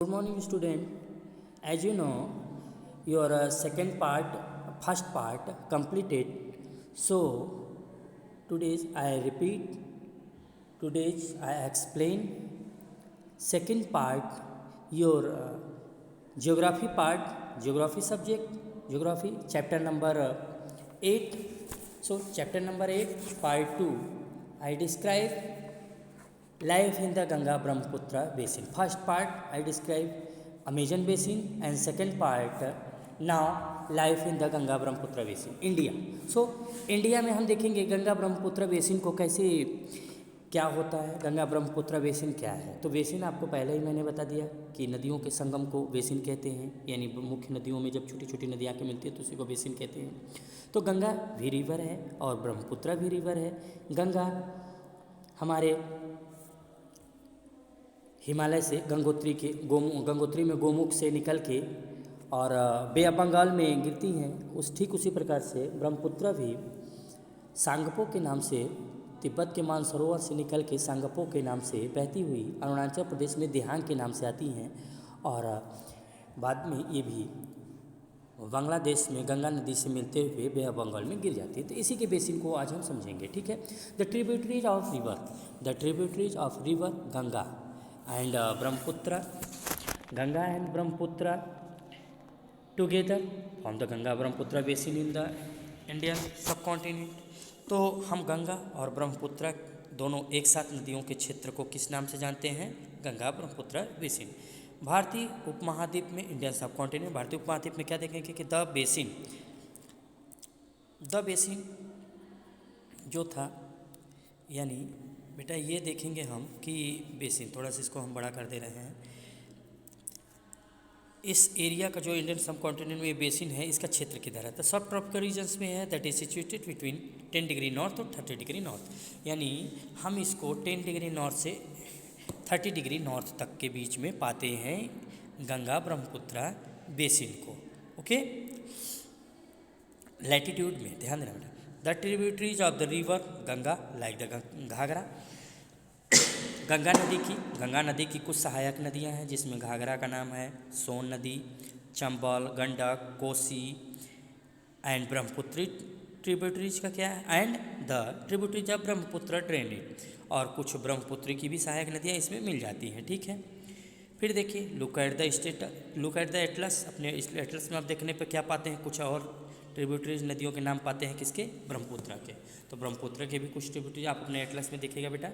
Good morning, student. As you know, your first part completed. So, today's I repeat, today's I explain. Second part, your geography subject, geography, chapter number 8. So, chapter number 8, part 2, I describe life in the Ganga Brahmaputra basin. First part I describe Amazon basin, and second part now life in the Ganga Brahmaputra basin, India. So India में हम देखेंगे Ganga Brahmaputra basin को कैसे, क्या होता है, Ganga Brahmaputra basin क्या है। तो बेसिन आपको पहले ही मैंने बता दिया कि नदियों के संगम को बेसिन कहते हैं, यानी मुख्य नदियों में जब छोटी छोटी नदियाँ के मिलती है तो उसी को बेसिन कहते हैं। तो गंगा भी रिवर है और ब्रह्मपुत्र भी रिवर है। गंगा हमारे हिमालय से गंगोत्री में गोमुख से निकल के और बे ऑफ बंगाल में गिरती हैं। ठीक उसी प्रकार से ब्रह्मपुत्र भी सांगपो के नाम से, तिब्बत के मानसरोवर से निकल के सांगपो के नाम से बहती हुई अरुणाचल प्रदेश में दिहांग के नाम से आती हैं और बाद में ये भी बांग्लादेश में गंगा नदी से मिलते हुए बे ऑफ बंगाल में गिर जाती है। तो इसी के बेसिन को आज हम समझेंगे, ठीक है। The tributaries of river Ganga and Brahmaputra, Ganga and Brahmaputra together form the Ganga Brahmaputra basin in the Indian subcontinent। तो हम गंगा और ब्रह्मपुत्र दोनों एक साथ नदियों के क्षेत्र को किस नाम से जानते हैं? गंगा ब्रह्मपुत्र बेसिन। भारतीय उपमहाद्वीप में, इंडियन सबकॉन्टिनेंट, भारतीय उपमहाद्वीप में क्या देखेंगे कि द बेसिन जो था, यानी बेटा ये देखेंगे हम कि बेसिन, थोड़ा सा इसको हम बड़ा कर दे रहे हैं। इस एरिया का जो इंडियन सब कॉन्टिनेंट में ये बेसिन है, इसका क्षेत्र किधर है? तो सब ट्रॉपिकल रीजन्स में है, that is situated between 10 degree north और 30 डिग्री नॉर्थ। यानी हम इसको 10 डिग्री नॉर्थ से 30 डिग्री नॉर्थ तक के बीच में पाते हैं गंगा ब्रह्मपुत्र बेसिन को। ओके, लैटिट्यूड में ध्यान देना बेटा। The tributaries of the river Ganga like the Ghaghara. Ganga नदी की कुछ सहायक नदियां हैं जिसमें घाघरा का नाम है, सोन नदी, चंबल, गंडक, कोसी एंड ब्रह्मपुत्र ट्रिब्यूटरीज का क्या है, and the tributaries of Brahmaputra drain it. और कुछ ब्रह्मपुत्र की भी सहायक नदियां इसमें मिल जाती हैं, ठीक है। फिर देखिए लुक एट द एटलस। अपने इस एटलस में आप देखने पर क्या पाते हैं? कुछ और ट्रिब्यूटरीज नदियों के नाम पाते हैं, किसके? ब्रह्मपुत्र के। तो ब्रह्मपुत्र के भी कुछ ट्रिब्यूटरीज आप अपने एटलस में देखिएगा बेटा,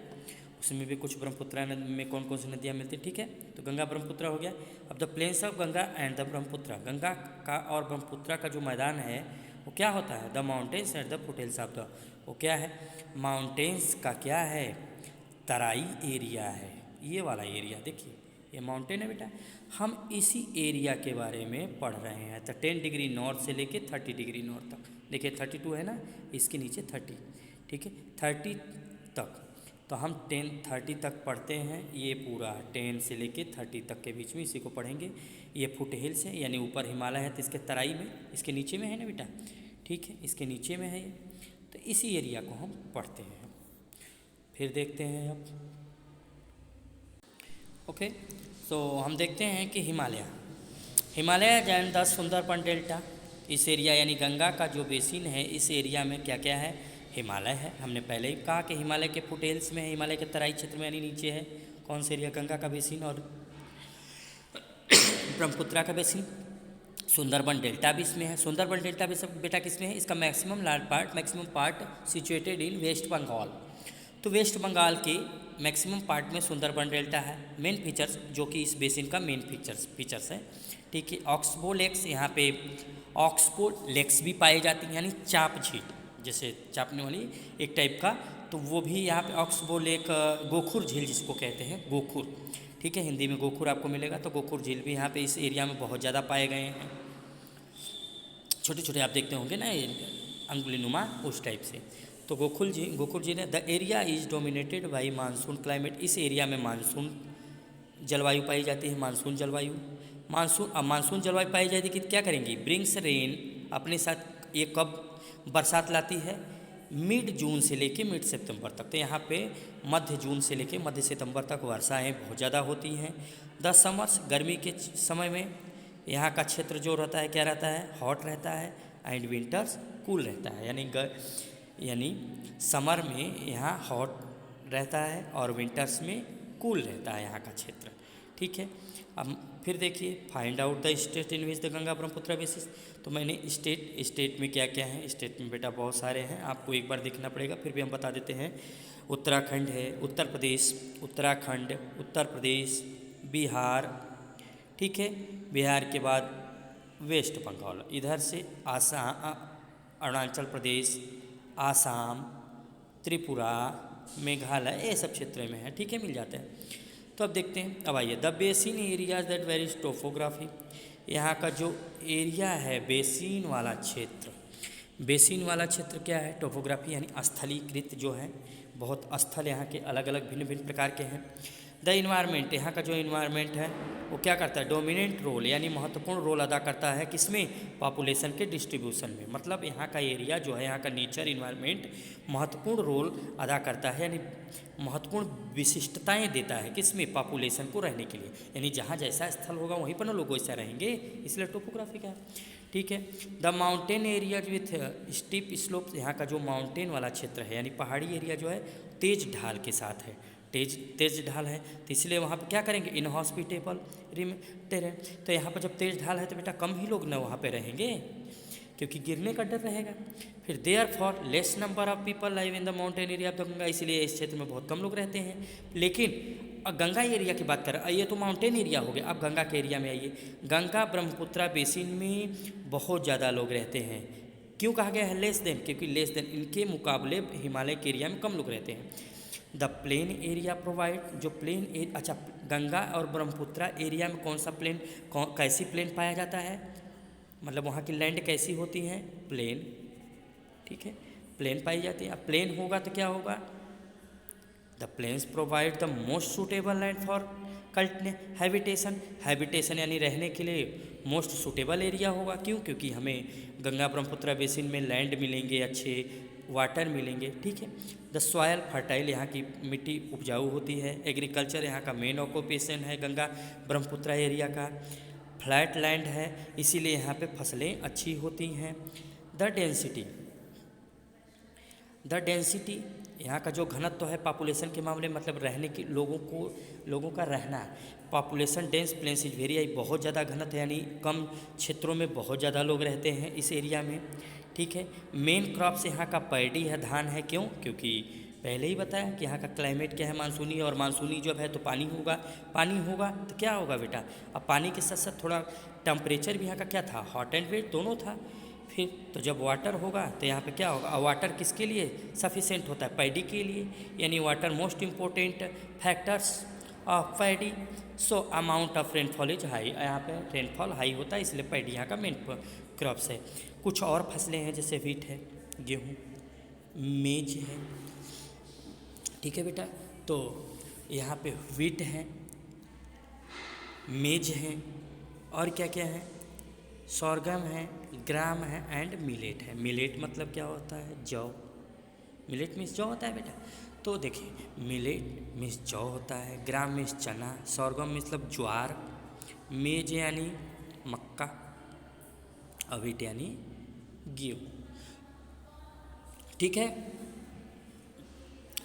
उसमें भी कुछ ब्रह्मपुत्र में कौन कौन सी नदियाँ मिलती हैं, ठीक है। तो गंगा ब्रह्मपुत्र हो गया। अब the plains of Ganga and the Brahmaputra, Ganga का और ब्रह्मपुत्र का जो मैदान है वो क्या होता है? The mountains at the foothills of the, वो क्या है? माउंटेन्स का क्या है? तराई एरिया है, ये वाला एरिया देखिए, ये माउंटेन है बेटा। हम इसी एरिया के बारे में पढ़ रहे हैं। तो 10 डिग्री नॉर्थ से लेके 30 डिग्री नॉर्थ तक, देखिए 32 है ना, इसके नीचे 30, ठीक है, 30 तक। तो हम 30 तक पढ़ते हैं, ये पूरा 10 से लेके 30 तक के बीच में इसी को पढ़ेंगे। ये फुट हिल्स है, यानी ऊपर हिमालय है तो इसके तराई में, इसके नीचे में है ना बेटा, ठीक है, इसके नीचे में है ये। तो इसी एरिया को हम पढ़ते हैं। फिर देखते हैं अब, ओके। तो हम देखते हैं कि Himalaya and the Sundarban delta, इस एरिया यानी गंगा का जो बेसिन है, इस एरिया में क्या क्या है? हिमालय है। हमने पहले ही कहा कि हिमालय के फुटेल्स में है, हिमालय के तराई क्षेत्र में यानी नीचे है। कौन सा एरिया? गंगा का बेसिन और ब्रह्मपुत्र का बेसिन। सुंदरबन डेल्टा भी इसमें है। सुंदरबन डेल्टा भी सब बेटा किसमें है? इसका maximum part situated in West Bengal. तो वेस्ट बंगाल के मैक्सिमम पार्ट में सुंदरबन डेल्टा है। मेन फीचर्स जो कि इस बेसिन का मेन फीचर्स है, ठीक है। ऑक्सबो लेक्स, यहाँ पे ऑक्सबो लेक्स भी पाई जाती हैं, यानी चाप झील, जैसे चापने वाली एक टाइप का, तो वो भी यहाँ पे ऑक्सबो लेक, गोखुर झील जिसको कहते हैं, गोखुर, ठीक है, हिंदी में गोखुर आपको मिलेगा। तो गोखुर झील भी यहाँ पे इस एरिया में बहुत ज़्यादा पाए गए हैं। छोटे छोटे आप देखते होंगे ना, अंगुलीनुमा उस टाइप से। तो गोखुर झील है। The area is dominated by monsoon climate, इस एरिया में मानसून जलवायु पाई जाती है, मानसून जलवायु। मानसून जलवायु पाई जाती है कि क्या करेंगी? ब्रिंग्स रेन, अपने साथ ये कब बरसात लाती है? मिड जून से लेके मिड सितंबर तक। तो यहाँ पे मध्य जून से लेके मध्य सितंबर तक वर्षाएं बहुत ज़्यादा होती हैं। द समर्स, गर्मी के समय में यहाँ का क्षेत्र जो रहता है क्या रहता है, हॉट रहता है, एंड विंटर्स कूल रहता है। यानी समर में यहाँ हॉट रहता है और विंटर्स में कूल रहता है यहाँ का क्षेत्र। ठीक है, अब फिर देखिए, find out the state in which the Ganga Brahmaputra basis. तो मैंने स्टेट में क्या क्या है, स्टेट में बेटा बहुत सारे हैं, आपको एक बार देखना पड़ेगा, फिर भी हम बता देते हैं। उत्तराखंड है, उत्तर प्रदेश, उत्तराखंड, उत्तर प्रदेश, बिहार, ठीक है, बिहार के बाद वेस्ट बंगाल, इधर से आसाम, अरुणाचल प्रदेश, आसाम, त्रिपुरा, मेघालय, ये सब क्षेत्र में है। ठीक है, मिल जाते हैं। तो अब देखते हैं, अब आइए, the basin areas that varies topography. यहाँ का जो एरिया है बेसिन वाला क्षेत्र, बेसिन वाला क्षेत्र क्या है, टोपोग्राफी यानी स्थलीकृत जो है, बहुत स्थल यहाँ के अलग अलग भिन्न भिन्न प्रकार के हैं। द इन्वायरमेंट, यहाँ का जो इन्वायरमेंट है वो क्या करता है, डोमिनेंट रोल यानी महत्वपूर्ण रोल अदा करता है किसमें, पॉपुलेशन के डिस्ट्रीब्यूशन में। मतलब यहाँ का एरिया जो है, यहाँ का नेचर इन्वायरमेंट महत्वपूर्ण रोल अदा करता है, यानी महत्वपूर्ण विशिष्टताएं देता है किसमें, पॉपुलेशन को रहने के लिए। यानी जहाँ जैसा स्थल होगा वहीं पर ना लोग वैसा रहेंगे, इसलिए टोपोग्राफी का है। ठीक है, the mountain areas with steep slopes, यहाँ का जो माउंटेन वाला क्षेत्र है यानी पहाड़ी एरिया जो है तेज ढाल के साथ है, तेज ढाल है, तो इसलिए वहाँ पे क्या करेंगे, इनहॉस्पिटेबल टेरेन। तो यहाँ पर जब तेज ढाल है तो बेटा कम ही लोग न वहाँ पे रहेंगे, क्योंकि गिरने का डर रहेगा। फिर therefore less number of people live in the mountain area of the Ganga, इसलिए इस क्षेत्र में बहुत कम लोग रहते हैं। लेकिन गंगा एरिया की बात करें, ये तो माउंटेन एरिया हो गया, अब गंगा के एरिया में आइए। गंगा ब्रह्मपुत्रा बेसिन में बहुत ज़्यादा लोग रहते हैं। क्यों कहा गया है लेस देन, क्योंकि लेस देन इनके मुकाबले हिमालय के एरिया में कम लोग रहते हैं। द प्लेन एरिया प्रोवाइड, जो प्लेन अच्छा, गंगा और ब्रह्मपुत्रा एरिया में कौन सा प्लेन, कैसी प्लेन पाया जाता है, मतलब वहाँ की लैंड कैसी होती है, प्लेन। ठीक है, प्लेन पाई जाती है। अब प्लेन होगा तो क्या होगा, the plains provide the most suitable land for habitation यानी रहने के लिए मोस्ट सूटेबल एरिया होगा। क्यों, क्योंकि हमें गंगा ब्रह्मपुत्रा बेसिन में लैंड मिलेंगे, अच्छे वाटर मिलेंगे। ठीक है, द सॉयल फर्टाइल, यहाँ की मिट्टी उपजाऊ होती है। एग्रीकल्चर यहाँ का मेन ऑक्यूपेशन है गंगा ब्रह्मपुत्रा एरिया का। फ्लैट लैंड है, इसीलिए यहाँ पे फसलें अच्छी होती हैं। द डेंसिटी, यहाँ का जो घनत्व है पॉपुलेशन के मामले, मतलब रहने की लोगों का रहना, population dense plains is very, बहुत ज़्यादा घनत्व यानी कम क्षेत्रों में बहुत ज़्यादा लोग रहते हैं इस एरिया में। ठीक है, मेन क्रॉप्स यहाँ का पैडी है, धान है। क्यों, क्योंकि पहले ही बताया कि यहाँ का क्लाइमेट क्या है, मानसूनी, और मानसूनी जब है तो पानी होगा तो क्या होगा बेटा, अब पानी के साथ साथ थोड़ा टेम्परेचर भी यहाँ का क्या था, हॉट एंड वेट दोनों था। फिर तो जब वाटर होगा तो यहाँ पे क्या होगा, वाटर किसके लिए सफिशेंट होता है, पैडी के लिए, यानी water most important factors of paddy. So amount of rainfall is high, यहाँ पे रेनफॉल हाई होता है, इसलिए पैडी यहाँ का मेन क्रॉप्स है। कुछ और फसलें हैं जैसे व्हीट है, गेहूँ, मेज है। ठीक है बेटा, तो यहाँ पे व्हीट है, मेज है, और क्या क्या है, सोरगम है, ग्राम है, एंड मिलेट है। मिलेट मतलब क्या होता है, जौ। मिलेट मीन्स जौ होता है बेटा। तो देखिए, मिलेट मीन्स जौ होता है, ग्राम मीन्स चना, सोरगम मतलब ज्वार, मेज यानी मक्का, और व्हीट यानी गेहूँ। ठीक है,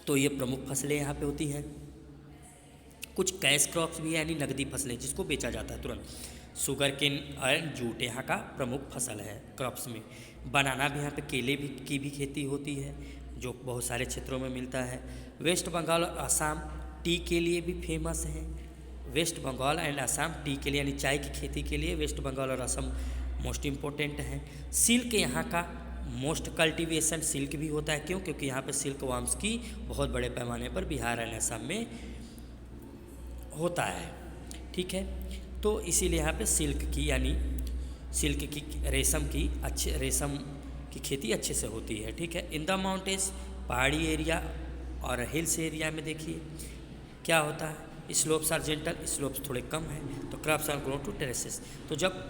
तो ये प्रमुख फसलें यहाँ पे होती हैं। कुछ कैश क्रॉप्स भी यानी नकदी फसलें जिसको बेचा जाता है तुरंत। शुगर केन एंड जूट यहाँ का प्रमुख फसल है क्रॉप्स में। बनाना भी यहाँ पे केले की भी खेती होती है जो बहुत सारे क्षेत्रों में मिलता है। वेस्ट बंगाल और असम टी के लिए भी फेमस हैं। West Bengal and Assam tea के लिए यानी चाय की खेती के लिए वेस्ट बंगाल और असम मोस्ट इम्पोर्टेंट हैं। सिल्क यहाँ का मोस्ट कल्टीवेशन सिल्क भी होता है। क्यों? क्योंकि यहाँ पे सिल्क वार्म्स की बहुत बड़े पैमाने पर बिहार एंड असम में होता है। ठीक है, तो इसीलिए यहाँ पे सिल्क की यानी रेशम की खेती अच्छे से होती है। ठीक है, इन द माउंटेन्स पहाड़ी एरिया और हिल्स एरिया में देखिए क्या होता है, स्लोप्स आर जेंटल, स्लोप्स थोड़े कम हैं, तो crops are grow to terraces. तो जब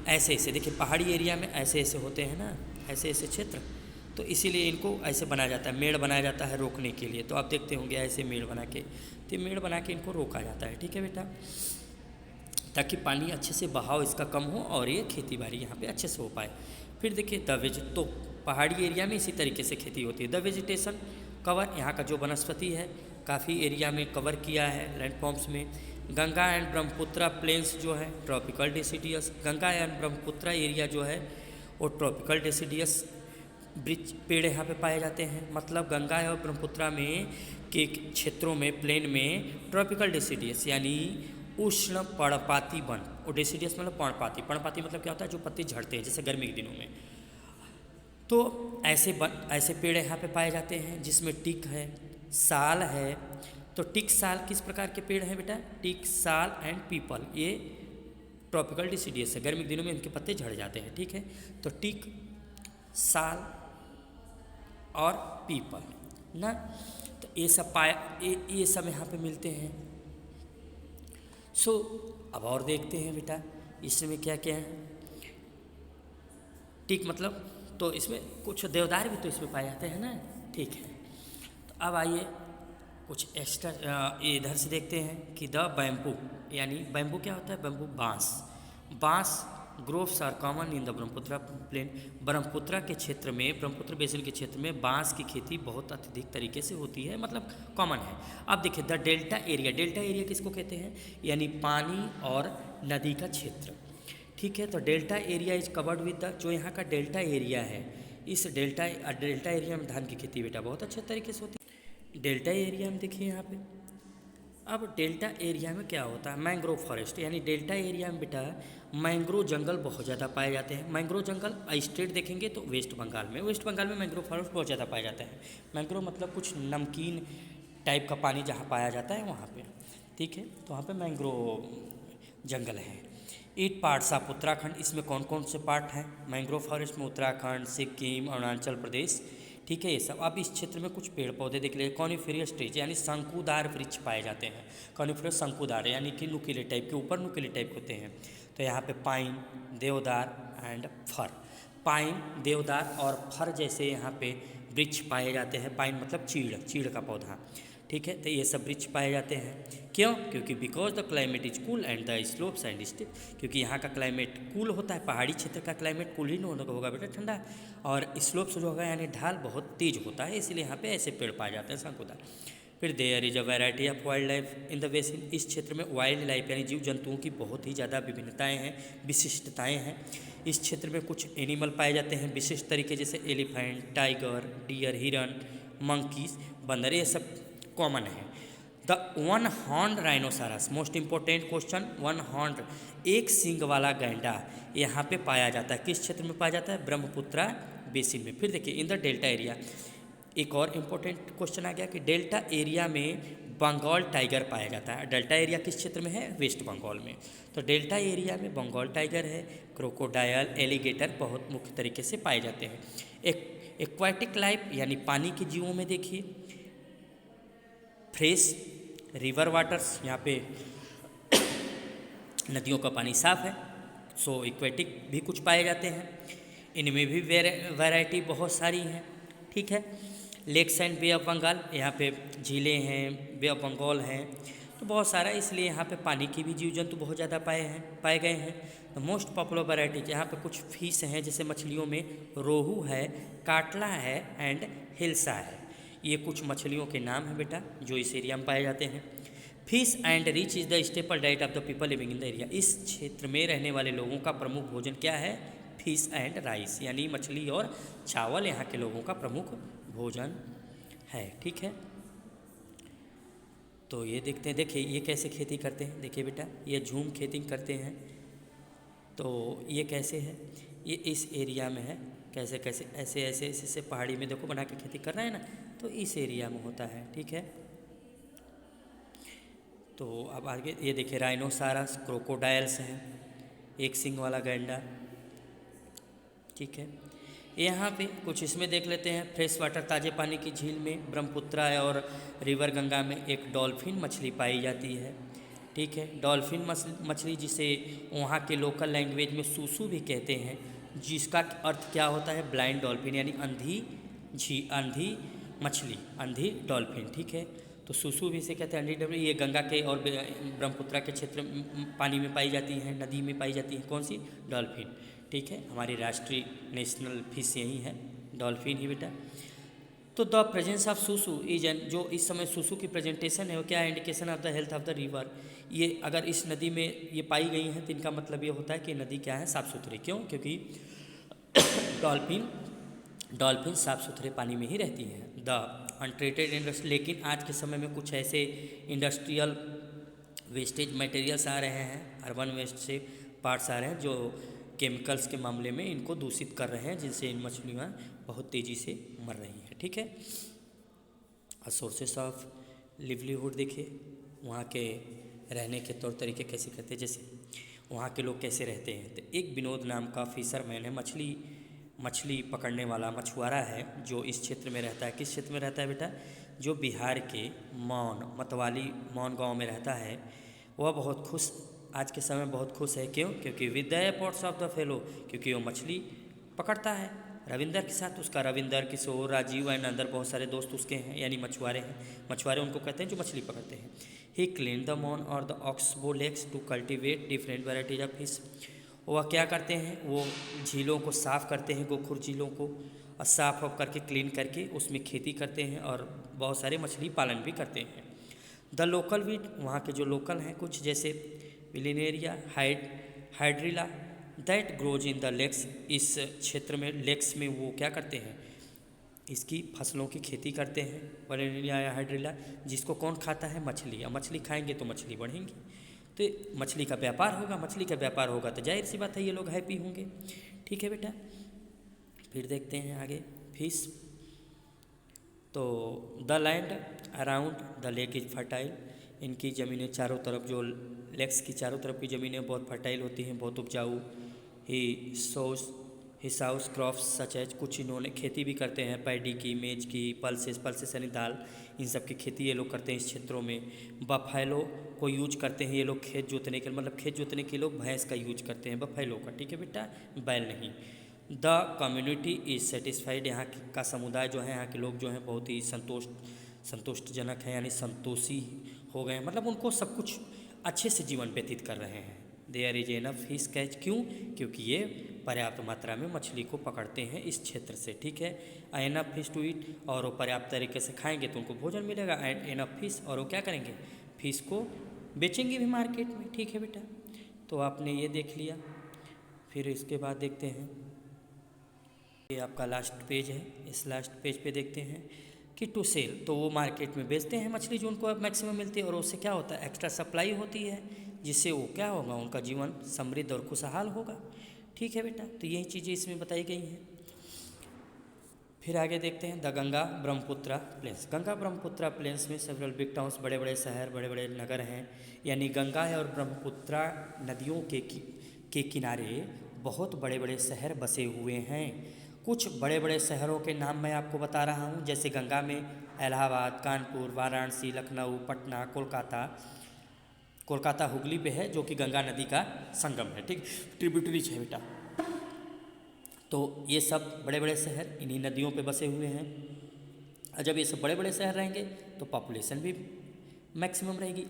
ऐसे देखिए पहाड़ी एरिया में ऐसे होते हैं ना, ऐसे क्षेत्र, तो इसीलिए इनको ऐसे बनाया जाता है, मेड़ बनाया जाता है रोकने के लिए। तो आप देखते होंगे ऐसे मेड़ बना के, तो मेड़ बना के इनको रोका जाता है, ठीक है बेटा, ताकि पानी अच्छे से बहाव इसका कम हो और ये खेती बाड़ी यहाँ पे अच्छे से हो पाए। फिर देखिए तो पहाड़ी एरिया में इसी तरीके से खेती होती है। द वेजिटेशन कवर, यहाँ का जो वनस्पति है काफ़ी एरिया में कवर किया है लैंडफॉर्म्स में। गंगा एंड ब्रह्मपुत्रा प्लेन्स जो है tropical deciduous, Ganga and Brahmaputra area जो है वो ट्रॉपिकल डेसिडियस वृक्ष पेड़ यहाँ पे पाए जाते हैं। मतलब गंगा और ब्रह्मपुत्रा में के क्षेत्रों में प्लेन में ट्रॉपिकल डेसिडियस यानी उष्ण पर्णपाती वन, और डेसिडियस मतलब पर्णपाती, पर्णपाती मतलब क्या होता है, जो पत्ते झड़ते हैं जैसे गर्मी के दिनों में। तो ऐसे पेड़ यहाँ पे पाए जाते हैं जिसमें टीक है, साल है। तो टीक साल किस प्रकार के पेड़ हैं बेटा, टीक साल एंड पीपल, ये ट्रॉपिकल डिसीडियस है, गर्मी के दिनों में इनके पत्ते झड़ जाते हैं, ठीक है। तो टीक, साल और पीपल ना, तो ये सब यहाँ पे मिलते हैं। अब और देखते हैं बेटा इसमें क्या क्या है। टीक मतलब तो इसमें कुछ देवदार भी तो इसमें पाए जाते हैं ना, ठीक है। तो अब आइए कुछ एक्स्ट्रा इधर से देखते हैं कि द बैम्बू, यानी बैम्बू क्या होता है, बैम्बू बांस groves are common in the Brahmaputra plain. Brahmaputra के क्षेत्र में, ब्रह्मपुत्र बेसिन के क्षेत्र में बांस की खेती बहुत अत्यधिक तरीके से होती है, मतलब कॉमन है। अब देखिए द डेल्टा एरिया किसको कहते हैं, यानी पानी और नदी का क्षेत्र, ठीक है। तो delta area is covered with the, जो यहाँ का डेल्टा एरिया है, इस डेल्टा एरिया में धान की खेती बेटा बहुत अच्छे तरीके से होती है। डेल्टा एरिया में देखिए यहाँ पे, अब डेल्टा एरिया में क्या होता है, मैंग्रोव फॉरेस्ट, यानी डेल्टा एरिया में बेटा मैंग्रोव जंगल बहुत ज़्यादा पाए जाते हैं। मैंग्रोव जंगल स्टेट देखेंगे तो वेस्ट बंगाल में मैंग्रोव फॉरेस्ट बहुत ज़्यादा पाए जाते हैं। मैंग्रोव मतलब कुछ नमकीन टाइप का पानी जहाँ पाया जाता है वहाँ पे, ठीक है। तो वहाँ पे मैंग्रोव जंगल है। 8 पार्ट्स ऑफ उत्तराखंड, इसमें कौन कौन से पार्ट हैं मैंग्रोव फॉरेस्ट में, उत्तराखंड, सिक्किम, अरुणाचल प्रदेश, ठीक है, ये सब। अब इस क्षेत्र में कुछ पेड़ पौधे देख लीजिए, कॉनिफेरियस ट्रीज यानी शंकुदार वृक्ष पाए जाते हैं। कॉनिफेरियस शंकुदार यानी कि नुकीले टाइप के, ऊपर नुकीले टाइप होते हैं। तो यहाँ पे पाइन, देवदार एंड फर, पाइन, देवदार और फर जैसे यहाँ पे वृक्ष पाए जाते हैं। पाइन मतलब चीड़ का पौधा, ठीक है। तो ये सब वृक्ष पाए जाते हैं, क्यों, क्योंकि because the climate is cool and the slopes and step, क्योंकि यहाँ का क्लाइमेट कूल होता है, पहाड़ी क्षेत्र का क्लाइमेट कूल ही नहीं होगा बेटा, ठंडा, और स्लोप्स जो होगा यानी ढाल बहुत तेज होता है, इसलिए यहाँ पे ऐसे पेड़ पाए जाते हैं शंकुदार। फिर there is a variety of wild life in the basin, इस क्षेत्र में वाइल्ड लाइफ यानी जीव जंतुओं की बहुत ही ज़्यादा विभिन्नताएँ हैं, विशिष्टताएँ हैं। इस क्षेत्र में कुछ एनिमल पाए जाते हैं विशिष्ट तरीके, जैसे एलिफेंट, टाइगर, डियर, हिरन, मंकीज, बंदर, ये सब कॉमन है। The one horn rhinoceros, most important question, one horn, एक सींग वाला गैंडा यहाँ पे पाया जाता है। किस क्षेत्र में पाया जाता है, ब्रह्मपुत्रा बेसिन में। फिर देखिए इन द डेल्टा एरिया, एक और इम्पोर्टेंट क्वेश्चन आ गया कि डेल्टा एरिया में बंगाल टाइगर पाया जाता है। डेल्टा एरिया किस क्षेत्र में है, वेस्ट बंगाल में। तो डेल्टा एरिया में बंगाल टाइगर है, क्रोकोडायल, एलिगेटर बहुत मुख्य तरीके से पाए जाते हैं। एक्वाटिक लाइफ यानी पानी के जीवों में देखिए फ्रेश रिवर वाटर्स, यहाँ पे नदियों का पानी साफ है, सो एक्वेटिक भी कुछ पाए जाते हैं। इनमें भी वैरायटी बहुत सारी हैं, ठीक है। Lakes and Bay of Bengal, यहाँ पे झीलें हैं, बे ऑफ बंगाल हैं, तो बहुत सारा, इसलिए यहाँ पे पानी की भी जीव जंतु बहुत ज़्यादा पाए गए हैं। तो मोस्ट पॉपुलर वैरायटी, यहाँ पे कुछ फिश हैं, जैसे मछलियों में रोहू है, काटला है एंड हिल्सा है। ये कुछ मछलियों के नाम हैं बेटा जो इस एरिया में पाए जाते हैं। Fish and rich is the staple diet of the people living in the area, इस क्षेत्र में रहने वाले लोगों का प्रमुख भोजन क्या है, फिश एंड राइस, यानी मछली और चावल यहाँ के लोगों का प्रमुख भोजन है, ठीक है। तो ये देखते हैं, देखिए ये कैसे खेती करते हैं, देखिए बेटा ये झूम खेती करते हैं। तो ये कैसे है, ये इस एरिया में है, कैसे कैसे ऐसे पहाड़ी में देखो बना के खेती कर रहे हैं ना, तो इस एरिया में होता है, ठीक है। तो अब आगे ये देखिए राइनोसारस, क्रोकोडाइल्स हैं, एक सींग वाला गैंडा, ठीक है। यहाँ पे कुछ इसमें देख लेते हैं, फ्रेश वाटर ताजे पानी की झील में ब्रह्मपुत्रा और रिवर गंगा में एक डॉल्फिन मछली पाई जाती है, ठीक है। डॉल्फिन मछली जिसे वहाँ के लोकल लैंग्वेज में सूसू भी कहते हैं, जिसका अर्थ क्या होता है, ब्लाइंड डॉल्फिन यानी अंधी अंधी मछली, अंधी डॉल्फिन, ठीक है। तो सुसु भी इसे कहते हैं, अंधी डॉल्फिन। ये गंगा के और ब्रह्मपुत्रा के क्षेत्र पानी में पाई जाती हैं, नदी में पाई जाती है। कौन सी? डॉल्फिन, ठीक है। हमारी राष्ट्रीय नेशनल फिश यही है, डॉल्फिन ही बेटा। तो द प्रेजेंस ऑफ सुसु इज एन, जो इस समय सुसु की प्रेजेंटेशन है वो क्या है? Indication of the health of the river. ये अगर इस नदी में ये पाई गई हैं तो इनका मतलब ये होता है कि नदी क्या है? साफ़ सुथरी। क्यों? क्योंकि डॉल्फिन साफ़ सुथरे पानी में ही रहती हैं। द अनट्रीटेड इंडस्ट्री, लेकिन आज के समय में कुछ ऐसे इंडस्ट्रियल वेस्टेज मटेरियल्स आ रहे हैं, अर्बन वेस्ट से पार्ट्स आ रहे हैं जो केमिकल्स के मामले में इनको दूषित कर रहे हैं, जिनसे इन मछलियाँ बहुत तेज़ी से मर रही हैं, ठीक है। सोर्सेस ऑफ लिवलीहुड देखिए, वहाँ के रहने के तौर तरीके कैसे करते हैं, जैसे वहाँ के लोग कैसे रहते हैं। तो एक विनोद नाम का फिशरमैन है, मछली पकड़ने वाला मछुआरा है, जो इस क्षेत्र में रहता है। किस क्षेत्र में रहता है बेटा? जो बिहार के मतवाली मौन गांव में रहता है। वह बहुत खुश, आज के समय बहुत खुश है। क्यों? क्योंकि with the efforts of the fellow, क्योंकि वो मछली पकड़ता है रविंदर के साथ। उसका रविंदर, किशोर, राजीव एंड अंदर बहुत सारे दोस्त उसके हैं, यानी मछुआरे हैं। मछुआरे उनको कहते हैं जो मछली पकड़ते हैं। ही क्लीन द मॉन और the oxbow lakes to cultivate different varieties of fish. वह क्या करते हैं? वो झीलों को साफ़ करते हैं, गोखुर झीलों को, और साफ ऑफ करके क्लीन करके उसमें खेती करते हैं और बहुत सारे मछली पालन भी करते हैं। द लोकल वीट, वहाँ के जो लोकल हैं कुछ, जैसे vallisneria hydrilla that grows in the lakes. इस क्षेत्र में लेक्स में वो क्या करते हैं? इसकी फसलों की खेती करते हैं, विलिनेरिया या हाइड्रिला, जिसको कौन खाता है? मछली। और मछली खाएंगे तो मछली बढ़ेंगी, तो मछली का व्यापार होगा। मछली का व्यापार होगा तो जाहिर सी बात है ये लोग हैप्पी होंगे, ठीक है बेटा। फिर देखते हैं आगे फिश। तो the land around the lake is fertile. इनकी ज़मीनें चारों तरफ, जो लेक्स की चारों तरफ की ज़मीनें बहुत फर्टाइल होती हैं, बहुत उपजाऊ। ही साउस क्रॉप्स सच एज, कुछ इन्होंने खेती भी करते हैं, पैडी की, मेज की, पल्सेस यानी दाल, इन सब की खेती ये लोग करते हैं इस क्षेत्रों में। बफेलो को यूज करते हैं ये लोग खेत जोतने के, मतलब खेत जोतने के लोग भैंस का यूज करते हैं, बफेलो का, ठीक है बेटा, बैल नहीं। द कम्युनिटी इज़ सेटिस्फाइड, यहाँ का समुदाय जो है, यहाँ के लोग जो हैं बहुत ही संतुष्टजनक है, यानी संतोषी हो गए हैं, मतलब उनको सब कुछ अच्छे से जीवन व्यतीत कर रहे हैं। There is enough fish catch, क्यों? क्योंकि ये पर्याप्त मात्रा में मछली को पकड़ते हैं इस क्षेत्र से, ठीक है। एनफ फिश टू ईट, और वो पर्याप्त तरीके से खाएंगे तो उनको भोजन मिलेगा। एंड एनफ फिश, और वो क्या करेंगे? फिश को बेचेंगे भी मार्केट में, ठीक है बेटा। तो आपने ये देख लिया। फिर इसके बाद देखते हैं, ये आपका लास्ट पेज है, इस लास्ट पेज पे देखते हैं कि टू सेल, तो वो मार्केट में बेचते हैं मछली जो उनको मैक्सिमम मिलती है, और उससे क्या होता है? एक्स्ट्रा सप्लाई होती है, जिससे वो क्या होगा? उनका जीवन समृद्ध और खुशहाल होगा, ठीक है बेटा। तो यही चीज़ें इसमें बताई गई हैं। फिर आगे देखते हैं the Ganga Brahmaputra plains. Ganga Brahmaputra plains में सेवरल बिग टाउन्स, बड़े बड़े शहर, बड़े बड़े नगर हैं, यानी गंगा है और ब्रह्मपुत्रा नदियों के किनारे बहुत बड़े बड़े शहर बसे हुए हैं। कुछ बड़े बड़े शहरों के नाम मैं आपको बता रहा हूँ, जैसे गंगा में इलाहाबाद, कानपुर, वाराणसी, लखनऊ, पटना, कोलकाता हुगली पे है, जो कि गंगा नदी का संगम है, ठीक, ट्रिब्यूटरीज है बेटा। तो ये सब बड़े बड़े शहर इन्हीं नदियों पे बसे हुए हैं, और जब ये सब बड़े बड़े शहर रहेंगे तो पॉपुलेशन भी मैक्सिमम रहेगी।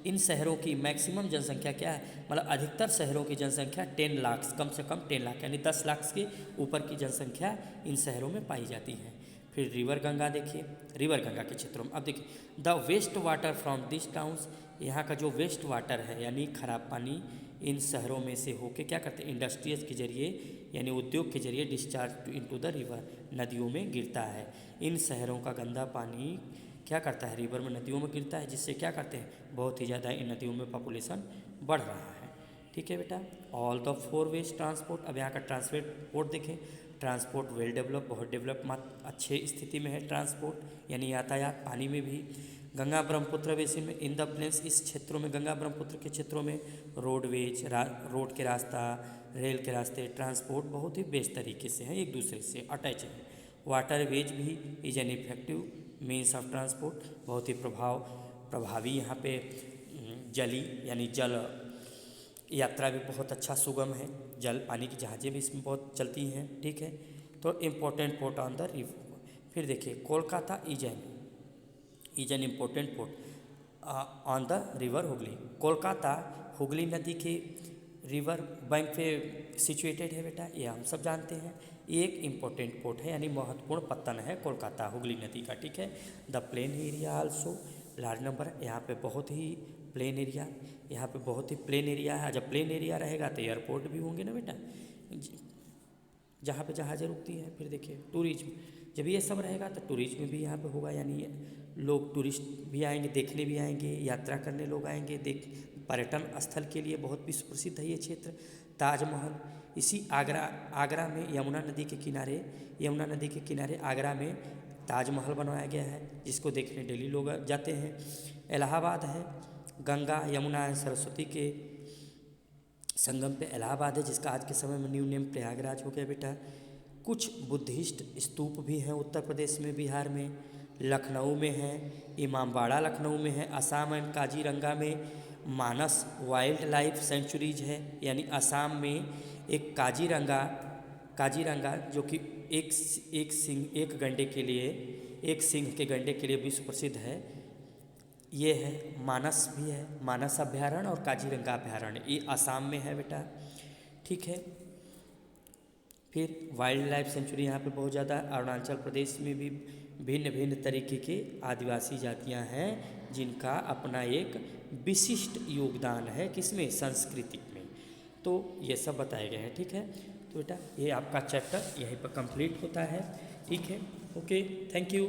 इन शहरों की मैक्सिमम जनसंख्या क्या है? मतलब अधिकतर शहरों की जनसंख्या 10 लाख, कम से कम 10 लाख, यानी 10 लाख के ऊपर की जनसंख्या इन शहरों में पाई जाती है। फिर रिवर गंगा देखिए, रिवर गंगा के क्षेत्रों में अब देखिए the waste water from this towns, यहाँ का जो वेस्ट वाटर है यानी खराब पानी इन शहरों में से होके क्या करते हैं? इंडस्ट्रीज के जरिए यानी उद्योग के जरिए डिस्चार्ज इनटू द रिवर, नदियों में गिरता है। इन शहरों का गंदा पानी क्या करता है? रिवर में, नदियों में गिरता है, जिससे क्या करते हैं? बहुत ही ज़्यादा इन नदियों में पॉपुलेशन बढ़ रहा है, ठीक है बेटा। ऑल द 4 वेज ट्रांसपोर्ट, अब यहाँ का ट्रांसपोर्ट देखें, ट्रांसपोर्ट वेल डेवलप, बहुत डेवलप, अच्छे स्थिति में है ट्रांसपोर्ट, यानी यातायात पानी में भी। गंगा ब्रह्मपुत्र बेसिन में इन द प्लेन्स, इस क्षेत्रों में, गंगा ब्रह्मपुत्र के क्षेत्रों में रोडवेज, रोड के रास्ता, रेल के रास्ते, ट्रांसपोर्ट बहुत ही बेस्ट तरीके से हैं, एक दूसरे से अटैच है। वाटर वेज भी is an effective means of transport, बहुत ही प्रभावी यहाँ पे जली यानी जल यात्रा भी बहुत अच्छा सुगम है, जल पानी की जहाज़ें भी इसमें बहुत चलती हैं, ठीक है। तो important port on the river. फिर देखिए Kolkata is an important port on the river Hooghly. Kolkata Hooghly नदी के रिवर बैंक पे सिचुएटेड है बेटा, ये हम सब जानते हैं। ये एक इम्पोर्टेंट पोर्ट है, यानी महत्वपूर्ण पत्तन है कोलकाता हुगली नदी का, ठीक है। The plain area also large number, यहाँ पे बहुत ही प्लेन एरिया, यहाँ पे बहुत ही प्लेन एरिया है। जब प्लेन एरिया रहेगा तो एयरपोर्ट भी होंगे ना बेटा, जहाँ पे जहाज़ें रुकती हैं। फिर देखिए टूरिज्म, जब ये सब रहेगा तो टूरिज्म भी यहाँ पे होगा, यानी लोग टूरिस्ट भी आएंगे, देखने भी आएंगे, यात्रा करने लोग आएंगे, पर्यटन स्थल के लिए बहुत विश्व प्रसिद्ध है ये क्षेत्र। ताजमहल इसी आगरा में यमुना नदी के किनारे आगरा में ताजमहल बनवाया गया है, जिसको देखने डेली लोग जाते हैं। इलाहाबाद है, गंगा यमुना सरस्वती के संगम पे इलाहाबाद है, जिसका आज के समय में न्यू नेम प्रयागराज हो गया बेटा। कुछ बुद्धिस्ट स्तूप भी हैं उत्तर प्रदेश में, बिहार में, लखनऊ में है, इमामबाड़ा लखनऊ में है, असम एंड काजीरंगा में मानस वाइल्ड लाइफ सेंचुरीज है, यानी असम में एक काजीरंगा जो कि एक सिंह के गंडे के लिए विश्व प्रसिद्ध है, ये है। मानस भी है, मानस अभ्यारण्य और काजीरंगा अभ्यारण्य, ये असम में है बेटा, ठीक है। फिर वाइल्ड लाइफ सेंचुरी यहाँ पे बहुत ज़्यादा। अरुणाचल प्रदेश में भी भिन्न भिन्न तरीके के आदिवासी जातियाँ हैं, जिनका अपना एक विशिष्ट योगदान है, किसमें, संस्कृति में। तो ये सब बताए गए हैं, ठीक है। तो बेटा ये आपका चैप्टर यहीं पर कंप्लीट होता है, ठीक है। Okay, thank you.